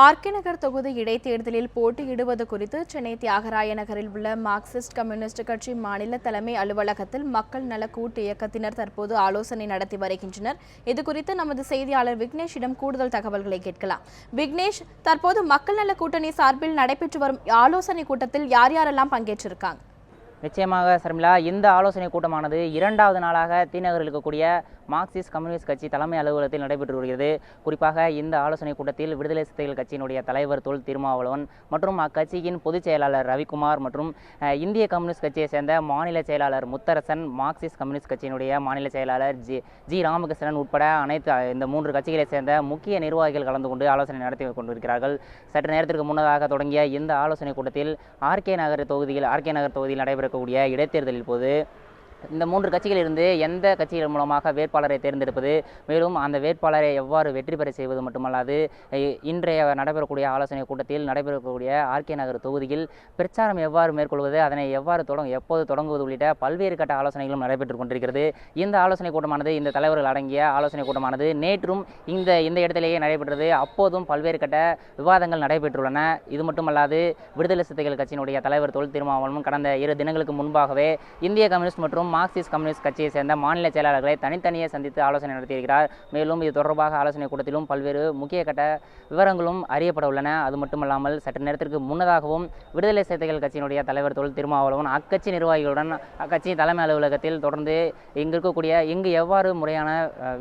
RK நகர் தொகுதி இடைத்தேர்தலில் போட்டியிடுவது குறித்து சென்னை தியாகராய நகரில் உள்ள மார்க்சிஸ்ட் கம்யூனிஸ்ட் கட்சி மாநில தலைமை அலுவலகத்தில் மக்கள் நல கூட்டு இயக்கத்தினர் தற்போது ஆலோசனை நடத்தி வருகின்றனர். இதுகுறித்து நமது செய்தியாளர் விக்னேஷிடம் கூடுதல் தகவல்களை கேட்கலாம். விக்னேஷ், தற்போது மக்கள் நல கூட்டணி சார்பில் நடைபெற்று வரும் ஆலோசனை கூட்டத்தில் யார் யாரெல்லாம் பங்கேற்றிருக்காங்க? நிச்சயமாக சர்மிளா, இந்த ஆலோசனை கூட்டமானது இரண்டாவது நாளாக தீநகரில் இருக்கக்கூடிய மார்க்சிஸ்ட் கம்யூனிஸ்ட் கட்சி தலைமை அலுவலகத்தில் நடைபெற்று வருகிறது. குறிப்பாக இந்த ஆலோசனை கூட்டத்தில் விடுதலை சிறுத்தைகள் கட்சியினுடைய தலைவர் தொல் திருமாவளவன் மற்றும் அக்கட்சியின் பொதுச் செயலாளர் ரவிக்குமார் மற்றும் இந்திய கம்யூனிஸ்ட் கட்சியை சேர்ந்த மாநில செயலாளர் முத்தரசன், மார்க்சிஸ்ட் கம்யூனிஸ்ட் கட்சியினுடைய மாநில செயலாளர் ஜி ராமகிருஷ்ணன் உட்பட அனைத்து இந்த மூன்று கட்சிகளை சேர்ந்த முக்கிய நிர்வாகிகள் கலந்து கொண்டு ஆலோசனை நடத்தி கொண்டிருக்கிறார்கள். சற்று நேரத்திற்கு முன்னதாக தொடங்கிய இந்த ஆலோசனை கூட்டத்தில் ஆர்கே நகர் தொகுதியில் நடைபெறக்கூடிய இடைத்தேர்தலில் போது இந்த மூன்று கட்சிகளிலிருந்து எந்த கட்சிகள் மூலமாக வேட்பாளரை தேர்ந்தெடுப்பது, மேலும் அந்த வேட்பாளரை எவ்வாறு வெற்றி பெற செய்வது மட்டுமல்லாது இன்றைய நடைபெறக்கூடிய ஆலோசனை கூட்டத்தில் நடைபெறக்கூடிய ஆர்கே நகர் தொகுதியில் பிரச்சாரம் எவ்வாறு மேற்கொள்வது, அதனை எவ்வாறு எப்போது தொடங்குவது உள்ளிட்ட பல்வேறு கட்ட ஆலோசனைகளும் நடைபெற்றுக் கொண்டிருக்கிறது. இந்த ஆலோசனை கூட்டமானது, இந்த தலைவர்கள் அடங்கிய ஆலோசனை கூட்டமானது நேற்றும் இந்த இடத்திலேயே நடைபெற்றது. அப்போதும் பல்வேறு கட்ட விவாதங்கள் நடைபெற்றுள்ளன. இது மட்டுமல்லாது விடுதலை சிறுத்தைகள் கட்சியினுடைய தலைவர் தொல் திருமாவளவன் கடந்த 2 தினங்களுக்கு முன்பாகவே இந்திய கம்யூனிஸ்ட் மற்றும் மார்க்சிஸ்ட் கம்யூனிஸ்ட் கட்சியை சேர்ந்த மாநில செயலாளர்களை தனித்தனியே சந்தித்து ஆலோசனை நடத்தியிருக்கிறார். மேலும் இது தொடர்பாக ஆலோசனை கூட்டத்திலும் பல்வேறு முக்கிய கட்ட விவரங்களும் அறியப்பட உள்ளன. அது மட்டுமல்லாமல் சற்று நேரத்திற்கு முன்னதாகவும் விடுதலை சிறுத்தைகள் கட்சியினுடைய தலைவர் தொல் திருமாவளவன் அக்கட்சி நிர்வாகிகளுடன் அக்கட்சி தலைமை அலுவலகத்தில் தொடர்ந்து இங்கு எவ்வாறு முறையான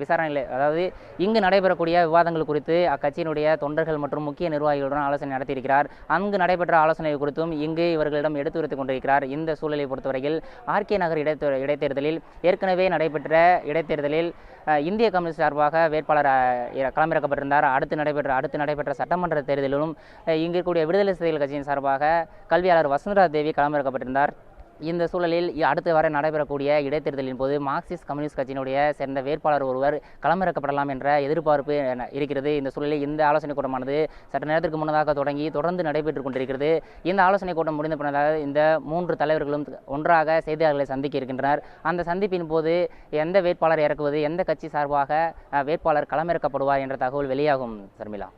விசாரணைகளை, அதாவது இங்கு நடைபெறக்கூடிய விவாதங்கள் குறித்து அக்கட்சியினுடைய தொண்டர்கள் மற்றும் முக்கிய நிர்வாகிகளுடன் ஆலோசனை நடத்தியிருக்கிறார். அங்கு நடைபெற்ற ஆலோசனை குறித்தும் இங்கு இவர்களிடம் எடுத்துரைத்துக் கொண்டிருக்கிறார். இந்த சூழலை பொறுத்தவரையில் ஆர்கே நகர் இடைத்தேர்தலில் ஏற்கனவே நடைபெற்ற இடைத்தேர்தலில் இந்திய கம்யூனிஸ்ட் சார்பாக வேட்பாளர் களமிறக்கப்பட்டிருந்தார். அடுத்து நடைபெற்ற சட்டமன்ற தேர்தலிலும் இங்கு இருக்கக்கூடிய விடுதலை சிறுத்தைகள் கட்சியின் சார்பாக கல்வியாளர் வசுந்தரா தேவி களமிறக்கப்பட்டிருந்தார். இந்த சூழலில் அடுத்து வரை நடைபெறக்கூடிய இடைத்தேர்தலின் போது மார்க்சிஸ்ட் கம்யூனிஸ்ட் கட்சியினுடைய சேர்ந்த வேட்பாளர் ஒருவர் களமிறக்கப்படலாம் என்ற எதிர்பார்ப்பு இருக்கிறது. இந்த சூழலில் இந்த ஆலோசனை கூட்டமானது சற்று நேரத்திற்கு முன்னதாக தொடர்ந்து நடைபெற்றுக் கொண்டிருக்கிறது. இந்த ஆலோசனை கூட்டம் முடிந்த பின்னதாக இந்த 3 தலைவர்களும் ஒன்றாக செய்தியாளர்களை சந்திக்க இருக்கின்றனர். அந்த சந்திப்பின் போது எந்த வேட்பாளர் இறக்குவது, எந்த கட்சி சார்பாக வேட்பாளர் களமிறக்கப்படுவார் என்ற தகவல் வெளியாகும். சர்மிளா.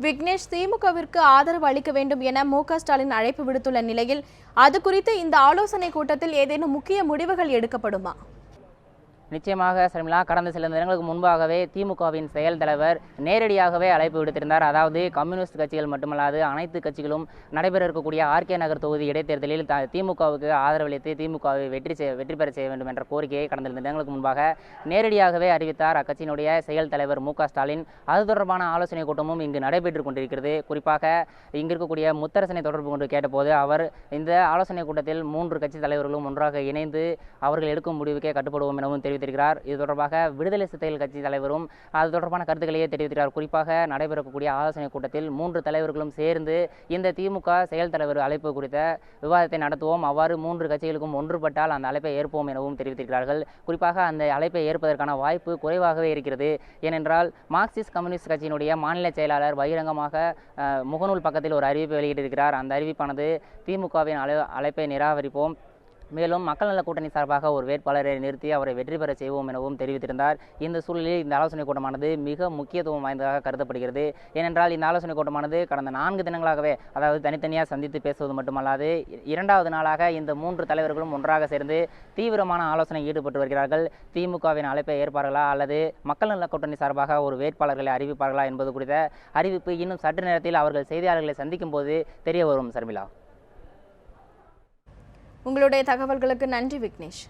விக்னேஷ், திமுகவிற்கு ஆதரவு அளிக்க வேண்டும் என மு.க. ஸ்டாலின் அழைப்பு விடுத்துள்ள நிலையில் அது குறித்து இந்த ஆலோசனை கூட்டத்தில் ஏதேனும் முக்கிய முடிவுகள் எடுக்கப்படுமா? நிச்சயமாக சர்மிளா, கடந்த சில தினங்களுக்கு முன்பாகவே திமுகவின் செயல் தலைவர் நேரடியாகவே அழைப்பு விடுத்திருந்தார். அதாவது கம்யூனிஸ்ட் கட்சிகள் மட்டுமல்லாது அனைத்து கட்சிகளும் நடைபெற இருக்கக்கூடிய ஆர்கே நகர் தொகுதி இடைத்தேர்தலில் திமுகவுக்கு ஆதரவளித்து திமுகவை வெற்றி பெற செய்ய வேண்டும் என்ற கோரிக்கையை கடந்த 2 தினங்களுக்கு முன்பாக நேரடியாகவே அறிவித்தார் அக்கட்சியினுடைய செயல் தலைவர் மு.க. ஸ்டாலின். அது தொடர்பான ஆலோசனை கூட்டமும் இங்கு நடைபெற்றுக் கொண்டிருக்கிறது. குறிப்பாக இங்கு இருக்கக்கூடிய முத்தரசனை தொடர்பு கொண்டு கேட்டபோது அவர் இந்த ஆலோசனை கூட்டத்தில் 3 கட்சி தலைவர்களும் ஒன்றாக இணைந்து அவர்கள் எடுக்கும் முடிவுக்கே கட்டுப்படுவோம் எனவும் தெரிவித்திருக்கிறார். இது தொடர்பாக விடுதலை சிறுத்தைகள் கட்சி தலைவரும் அது தொடர்பான கருத்துக்களையே தெரிவித்திருக்கிறார். குறிப்பாக நடைபெறக்கூடிய ஆலோசனை கூட்டத்தில் 3 தலைவர்களும் சேர்ந்து இந்த திமுக செயல் தலைவர் அழைப்பு குறித்த விவாதத்தை நடத்துவோம், அவ்வாறு 3 கட்சிகளுக்கும் ஒன்றுபட்டால் அந்த அழைப்பை ஏற்போம் எனவும் தெரிவித்திருக்கிறார்கள். குறிப்பாக அந்த அழைப்பை ஏற்பதற்கான வாய்ப்பு குறைவாகவே இருக்கிறது. ஏனென்றால் மார்க்சிஸ்ட் கம்யூனிஸ்ட் கட்சியினுடைய மாநில செயலாளர் பகிரங்கமாக முகநூல் பக்கத்தில் ஒரு அறிவிப்பை வெளியிட்டிருக்கிறார். அந்த அறிவிப்பானது திமுகவின் அழைப்பை நிராகரிப்போம், மேலும் மக்கள் நல கூட்டணி சார்பாக ஒரு வேட்பாளரை நிறுத்தி அவரை வெற்றி பெற செய்வோம் எனவும் தெரிவித்திருந்தார். இந்த சூழலில் இந்த ஆலோசனை கூட்டமானது மிக முக்கியத்துவம் வாய்ந்ததாக கருதப்படுகிறது. ஏனென்றால் இந்த ஆலோசனை கூட்டமானது கடந்த 4 தினங்களாகவே, அதாவது தனித்தனியாக சந்தித்து பேசுவது மட்டுமல்லாது இரண்டாவது நாளாக இந்த 3 தலைவர்களும் ஒன்றாக சேர்ந்து தீவிரமான ஆலோசனையில் ஈடுபட்டு வருகிறார்கள். திமுகவின் அழைப்பை ஏற்பார்களா அல்லது மக்கள் நல கூட்டணி சார்பாக ஒரு வேட்பாளர்களை அறிவிப்பார்களா என்பது குறித்த அறிவிப்பு இன்னும் சற்று நேரத்தில் அவர்கள் செய்தியாளர்களை சந்திக்கும் போது தெரிய வரும். சர்மிளா, உங்களுடைய தகவல்களுக்கு நன்றி விக்னேஷ்.